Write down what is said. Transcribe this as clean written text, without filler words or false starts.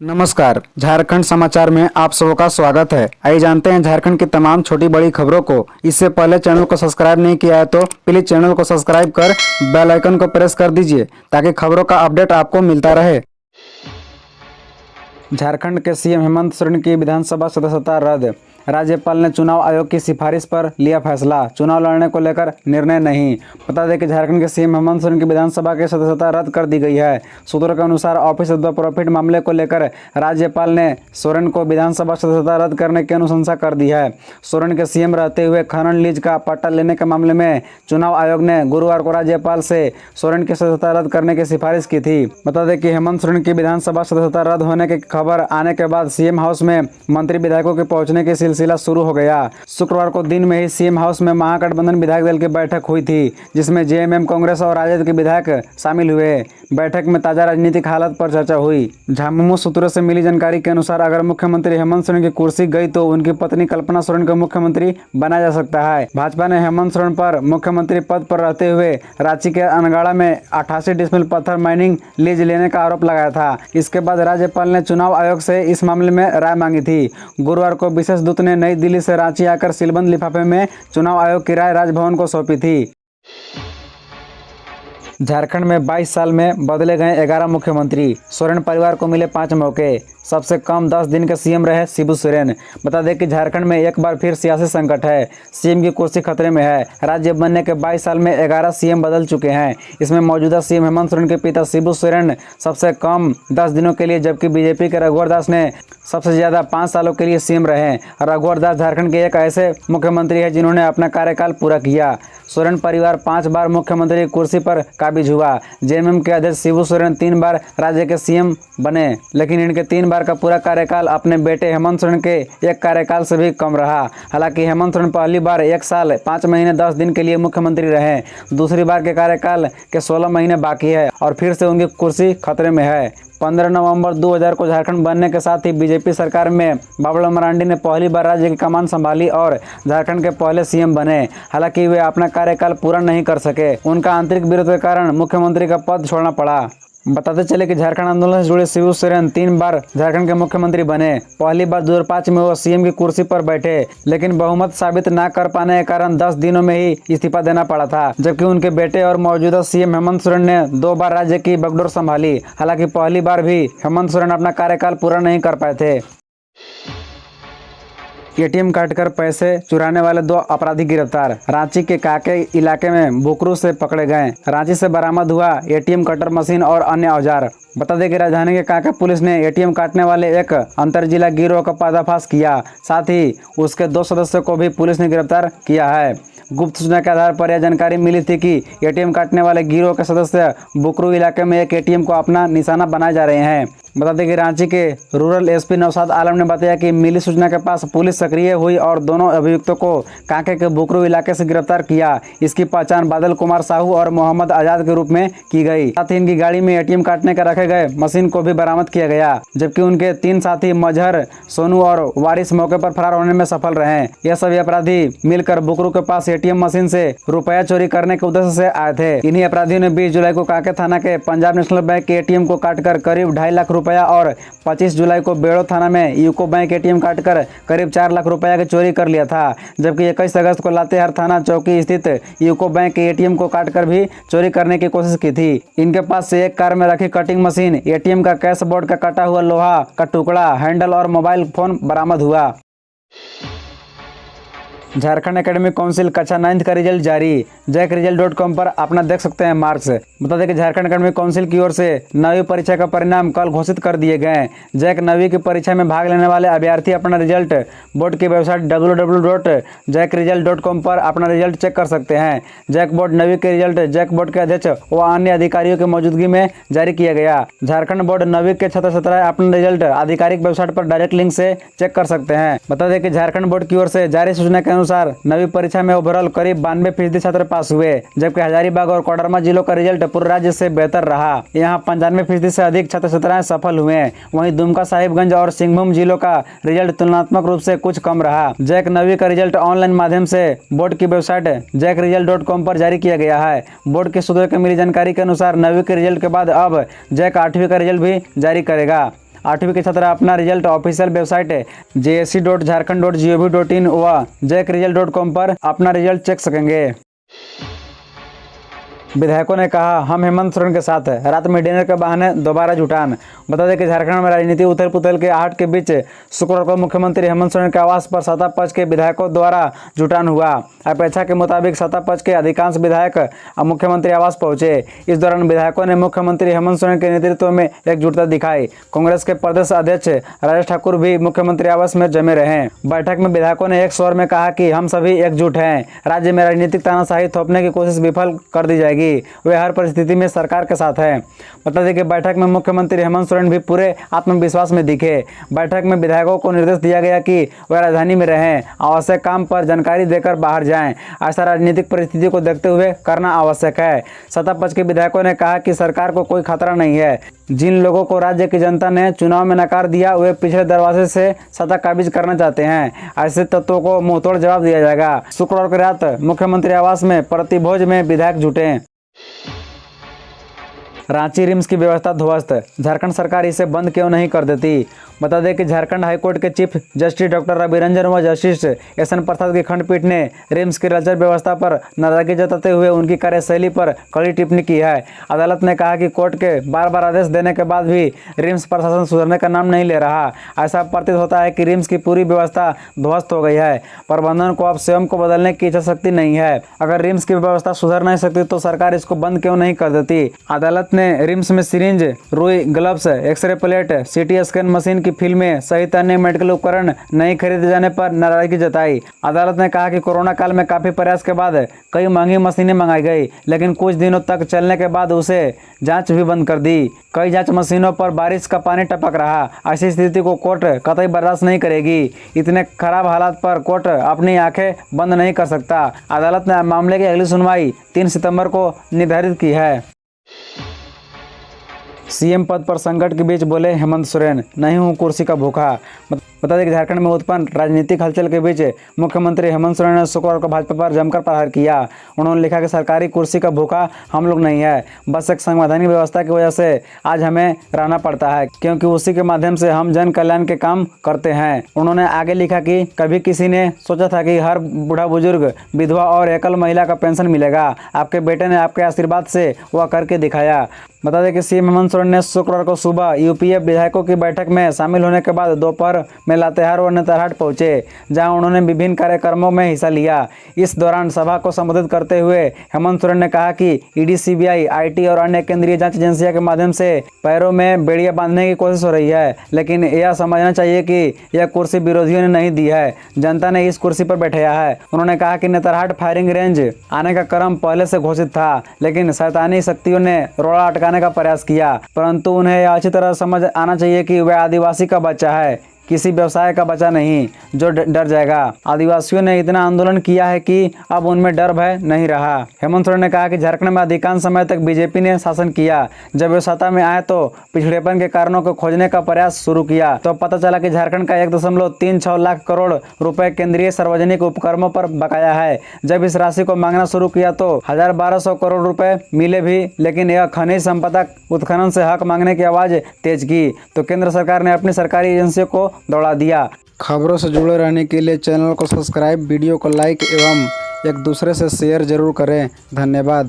नमस्कार, झारखंड समाचार में आप सबका स्वागत है। आइए जानते हैं झारखंड की तमाम छोटी बड़ी खबरों को। इससे पहले चैनल को सब्सक्राइब नहीं किया है तो प्लीज चैनल को सब्सक्राइब कर बेल आइकन को प्रेस कर दीजिए ताकि खबरों का अपडेट आपको मिलता रहे। झारखंड के सीएम हेमंत सोरेन की विधानसभा सदस्यता रद्द। राज्यपाल ने चुनाव आयोग की सिफारिश पर लिया फैसला। चुनाव लड़ने को लेकर निर्णय नहीं। बता दें कि झारखंड के सीएम हेमंत सोरेन की विधानसभा की सदस्यता रद्द कर दी गई है। सूत्रों के अनुसार ऑफिस द प्रॉफिट मामले को लेकर राज्यपाल ने सोरेन को विधानसभा सदस्यता रद्द करने की अनुशंसा कर दी है। सोरेन के सीएम रहते हुए खनन लीज का पट्टा लेने के मामले में चुनाव आयोग ने गुरुवार को राज्यपाल से सोरेन की सदस्यता रद्द करने की सिफारिश की थी। बता दें कि हेमंत सोरेन की विधानसभा सदस्यता रद्द होने की खबर आने के बाद सीएम हाउस में मंत्री विधायकों के पहुंचने की सिलसिला शुरू हो गया। शुक्रवार को दिन में ही सीएम हाउस में महागठबंधन विधायक दल की बैठक हुई थी, जिसमें जेएमएम, कांग्रेस और राजद के विधायक शामिल हुए। बैठक में ताजा राजनीतिक हालत पर चर्चा हुई। झामुमो सूत्रों से मिली जानकारी के अनुसार अगर मुख्यमंत्री हेमंत सोरेन की कुर्सी गई तो उनकी पत्नी कल्पना सोरेन को मुख्यमंत्री बनाया जा सकता है। भाजपा ने हेमंत सोरेन पर मुख्यमंत्री पद पर रहते हुए रांची के अनगाड़ा में 88 डिसमिल पत्थर माइनिंग लीज लेने का आरोप लगाया था। इसके बाद राज्यपाल ने चुनाव आयोग से इस मामले में राय मांगी थी। गुरुवार को विशेष दूत ने नई दिल्ली से रांची आकर सीलबंद लिफाफे में चुनाव आयोग की राय राजभवन को सौंपी थी। झारखंड में 22 साल में बदले गए 11 मुख्यमंत्री। सोरेन परिवार को मिले 5 मौके। सबसे कम 10 दिन के सीएम रहे शिबू सोरेन। बता दें कि झारखंड में एक बार फिर सियासी संकट है। सीएम की कुर्सी खतरे में है। राज्य बनने के 22 साल में 11 सीएम बदल चुके हैं। इसमें मौजूदा सीएम हेमंत सोरेन के पिता शिबू सोरेन सबसे कम 10 दिनों के लिए, जबकि बीजेपी के रघुवर दास ने सबसे ज्यादा 5 सालों के लिए सीएम रहे। रघुवर दास झारखंड के एक ऐसे मुख्यमंत्री है जिन्होंने अपना कार्यकाल पूरा किया। सोरेन परिवार 5 बार मुख्यमंत्री की कुर्सी पर काबिज हुआ। जेएमएम के अध्यक्ष शिबू सोरेन 3 बार राज्य के सीएम बने, लेकिन इनके 3 बार का पूरा कार्यकाल अपने बेटे हेमंत सोरेन के एक कार्यकाल से भी कम रहा। हालांकि हेमंत सोरेन पहली बार 1 साल 5 महीने 10 दिन के लिए मुख्यमंत्री रहे। दूसरी बार के कार्यकाल के 16 महीने बाकी है और फिर से उनकी कुर्सी खतरे में है। 15 नवंबर 2000 को झारखंड बनने के साथ ही बीजेपी सरकार में बाबुलाल मरांडी ने पहली बार राज्य की कमान संभाली और झारखंड के पहले सीएम बने। हालांकि वे अपना कार्यकाल पूरा नहीं कर सके। उनका आंतरिक विरोध के कारण मुख्यमंत्री का पद छोड़ना पड़ा। बताते चले कि झारखंड आंदोलन से जुड़े शिबू सोरेन 3 बार झारखंड के मुख्यमंत्री बने। पहली बार 2005 में वो सीएम की कुर्सी पर बैठे, लेकिन बहुमत साबित न कर पाने के कारण 10 दिनों में ही इस्तीफा देना पड़ा था। जबकि उनके बेटे और मौजूदा सीएम हेमंत सोरेन ने 2 बार राज्य की बागडोर संभाली। हालांकि पहली बार भी हेमंत सोरेन अपना कार्यकाल पूरा नहीं कर पाए थे। एटीएम काटकर पैसे चुराने वाले 2 अपराधी गिरफ्तार। रांची के काके इलाके में बुकरू से पकड़े गए। रांची से बरामद हुआ एटीएम कटर मशीन और अन्य औजार। बता दें कि राजधानी के काका पुलिस ने एटीएम काटने वाले एक अंतर जिला गिरोह का पर्दाफाश किया। साथ ही उसके 2 सदस्यों को भी पुलिस ने गिरफ्तार किया है। गुप्त सूचना के आधार पर यह जानकारी मिली थी कि एटीएम काटने वाले गिरोह के सदस्य बुकरू इलाके में एक एटीएम को अपना निशाना बनाए जा रहे हैं। बता दें कि रांची के रूरल एसपी नौशाद आलम ने बताया कि मिली सूचना के पास पुलिस सक्रिय हुई और दोनों अभियुक्तों को कांके के बुकरू इलाके से गिरफ्तार किया। इसकी पहचान बादल कुमार साहू और मोहम्मद आजाद के रूप में की गई। साथ ही इनकी गाड़ी में एटीएम काटने का रखे गए मशीन को भी बरामद किया गया, जबकि उनके 3 साथी मजहर, सोनू और वारिस मौके पर फरार होने में सफल रहे। यह सभी अपराधी मिलकर बुकरू के पास एटीएम मशीन से रुपया चोरी करने के उद्देश्य से आए थे। इन्हीं अपराधियों ने 20 जुलाई को कांके थाना के पंजाब नेशनल बैंक के एटीएम को काटकर करीब 2.5 लाख रुपया और 25 जुलाई को बेड़ो थाना में यूको बैंक एटीएम काटकर करीब 4 लाख रुपया की चोरी कर लिया था। जबकि 21 अगस्त को लातेहार थाना चौकी स्थित यूको बैंक के एटीएम को काटकर भी चोरी करने की कोशिश की थी। इनके पास से एक कार में रखी कटिंग मशीन, एटीएम का कैश बोर्ड का कटा हुआ लोहा का टुकड़ा, हैंडल और मोबाइल फोन बरामद हुआ। झारखंड एकेडमिक काउंसिल कक्षा 9 का रिजल्ट जारी। जैकरिजल्ट.com पर अपना देख सकते हैं मार्क्स। बता दें कि झारखंड एकेडमिक काउंसिल की ओर से 9वीं परीक्षा का परिणाम कल घोषित कर दिए गए। जैक 9वीं की परीक्षा में भाग लेने वाले अभ्यर्थी अपना रिजल्ट बोर्ड की वेबसाइट www.जैकरिजल्ट.com पर अपना रिजल्ट चेक कर सकते हैं। जैक बोर्ड 9वीं के रिजल्ट जैक बोर्ड के अध्यक्ष व अन्य अधिकारियों की मौजूदगी में जारी किया गया। झारखंड बोर्ड 9वीं के छात्र छात्राएं अपना रिजल्ट आधिकारिक वेबसाइट पर डायरेक्ट लिंक से चेक कर सकते हैं। बता दें कि झारखंड बोर्ड की ओर से जारी सूचना के अनुसार 9वीं परीक्षा में ओवरऑल करीब 92% छात्र पास हुए, जबकि हजारीबाग और कोडरमा जिलों का रिजल्ट पूरे राज्य से बेहतर रहा। यहाँ 95% से अधिक छात्र छात्राएं सफल हुए। वहीं दुमका, साहिबगंज और सिंहभूम जिलों का रिजल्ट तुलनात्मक रूप से कुछ कम रहा। जैक 9वीं का रिजल्ट ऑनलाइन माध्यम से बोर्ड की वेबसाइट जैकरिजल्ट.com पर जारी किया गया है। बोर्ड के सूत्रों से मिली जानकारी के अनुसार 9वीं के रिजल्ट के बाद अब जैक 8वीं का रिजल्ट भी जारी करेगा। 8वीं के छात्र अपना रिजल्ट ऑफिशियल वेबसाइट jse.jharkhand.gov.in व jekresult.com पर अपना रिजल्ट चेक सकेंगे। विधायकों ने कहा हम हेमंत सोरेन के साथ हैं, रात में डिनर के बहाने दोबारा जुटान। बता दें कि झारखंड में राजनीति उथल पुथल के आहट के बीच शुक्रवार को मुख्यमंत्री हेमंत सोरेन के आवास पर सत्ता पक्ष के विधायकों द्वारा जुटान हुआ। अपेक्षा के मुताबिक सत्ता पक्ष के अधिकांश विधायक मुख्यमंत्री आवास पहुंचे। इस दौरान विधायकों ने मुख्यमंत्री हेमंत सोरेन के नेतृत्व में एकजुटता दिखाई। कांग्रेस के प्रदेश अध्यक्ष राजेश ठाकुर भी मुख्यमंत्री आवास में जमे रहे। बैठक में विधायकों ने एक स्वर में कहा कि हम सभी एकजुट हैं, राज्य में राजनीतिक तानाशाही थोपने की कोशिश विफल कर दी जाएगी, वे हर परिस्थिति में सरकार के साथ हैं। बता दें कि बैठक में मुख्यमंत्री हेमंत सोरेन भी पूरे आत्मविश्वास में दिखे। बैठक में विधायकों को निर्देश दिया गया कि वे राजधानी में रहें, आवश्यक काम पर जानकारी देकर बाहर जाएं। ऐसा राजनीतिक परिस्थिति को देखते हुए करना आवश्यक है। सत्ता पक्ष के विधायकों ने कहा कि सरकार को कोई खतरा नहीं है। जिन लोगों को राज्य की जनता ने चुनाव में नकार दिया वे पिछले दरवाजे से सत्ता काबिज करना चाहते हैं। ऐसे तत्वों को मुंहतोड़ जवाब दिया जाएगा। शुक्रवार की रात मुख्यमंत्री आवास में प्रतिभोज में विधायक जुटे। रांची रिम्स की व्यवस्था ध्वस्त, झारखंड सरकार इसे बंद क्यों नहीं कर देती। बता दें कि झारखंड हाईकोर्ट के chief justice doctor Ravi Ranjan व जस्टिस एस एन प्रसाद की खंडपीठ ने रिम्स की लचर व्यवस्था पर नाराजगी जताते हुए उनकी कार्यशैली पर कड़ी टिप्पणी की है। अदालत ने कहा कि कोर्ट के बार बार आदेश देने के बाद भी रिम्स प्रशासन सुधरने का नाम नहीं ले रहा। ऐसा प्रतीत होता है कि रिम्स की पूरी व्यवस्था ध्वस्त हो गई है। प्रबंधन को अब स्वयं को बदलने की इच्छा शक्ति नहीं है। अगर रिम्स की व्यवस्था सुधर नहीं सकती तो सरकार इसको बंद क्यों नहीं कर देती। अदालत ने रिम्स में सिरिंज, रुई, gloves, x-ray plate, CT scan machine की फिल्में सहित अन्य मेडिकल उपकरण नहीं खरीदे जाने पर नाराजगी जताई। अदालत ने कहा कि कोरोना काल में काफी प्रयास के बाद कई महंगी मशीनें मंगाई गई, लेकिन कुछ दिनों तक चलने के बाद उसे जांच भी बंद कर दी। कई जांच मशीनों पर बारिश का पानी टपक रहा। ऐसी स्थिति को कोर्ट कतई बर्दाश्त नहीं करेगी। इतने खराब हालात पर कोर्ट अपनी आंखें बंद नहीं कर सकता। अदालत ने मामले की अगली सुनवाई 3 सितंबर को निर्धारित की है। सीएम पद पर संकट के बीच बोले हेमंत सोरेन, नहीं हूं कुर्सी का भूखा। बता दें कि झारखंड में उत्पन्न राजनीतिक हलचल के बीच मुख्यमंत्री हेमंत सोरेन ने शुक्रवार को भाजपा पर जमकर प्रहार किया। उन्होंने लिखा कि सरकारी कुर्सी का भूखा हम लोग नहीं है, बस एक संवैधानिक व्यवस्था की वजह से आज हमें रहना पड़ता है, क्योंकि उसी के माध्यम से हम जन कल्याण के काम करते हैं। उन्होंने आगे लिखा कि कभी किसी ने सोचा था कि हर बूढ़ा बुजुर्ग, विधवा और एकल महिला का पेंशन मिलेगा। आपके बेटे ने आपके आशीर्वाद से वह करके दिखाया। बता दें कि सीएम हेमंत सोरेन ने शुक्रवार को सुबह यूपीए विधायकों की बैठक में शामिल होने के बाद दोपहर में लातेहार और नेतरहाट पहुंचे, जहां उन्होंने विभिन्न कार्यक्रमों में हिस्सा लिया। इस दौरान सभा को संबोधित करते हुए हेमंत सोरेन ने कहा कि ईडी, सीबीआई, आईटी और अन्य केंद्रीय जांच एजेंसियों के माध्यम से पैरों में बेड़िया बांधने की कोशिश हो रही है, लेकिन यह समझना चाहिए कि यह कुर्सी विरोधियों ने नहीं दी है, जनता ने इस कुर्सी पर बैठाया है। उन्होंने कहा कि नेतरहाट फायरिंग रेंज आने का क्रम पहले से घोषित था, लेकिन शैतानी शक्तियों ने रोड़ा अटकाने का प्रयास किया, परंतु उन्हें यह अच्छी तरह समझ आना चाहिए कि वह आदिवासी का बच्चा है, किसी व्यवसाय का बच्चा नहीं जो डर जाएगा। आदिवासियों ने इतना आंदोलन किया है कि अब उनमें डर भय नहीं रहा। हेमंत सोरेन ने कहा कि झारखंड में अधिकांश समय तक बीजेपी ने शासन किया। जब वे सत्ता में आए तो पिछड़ेपन के कारणों को खोजने का प्रयास शुरू किया तो पता चला कि झारखंड का 1.36 लाख करोड़ रुपए केंद्रीय सार्वजनिक उपक्रमों पर बकाया है। जब इस राशि को मांगना शुरू किया तो 1200 करोड़ रुपए मिले भी, लेकिन यह खनिज संपदा उत्खनन से हक मांगने की आवाज तेज की तो केंद्र सरकार ने अपनी सरकारी एजेंसियों को दौड़ा दिया। खबरों से जुड़े रहने के लिए चैनल को सब्सक्राइब, वीडियो को लाइक एवं एक दूसरे से शेयर जरूर करें। धन्यवाद।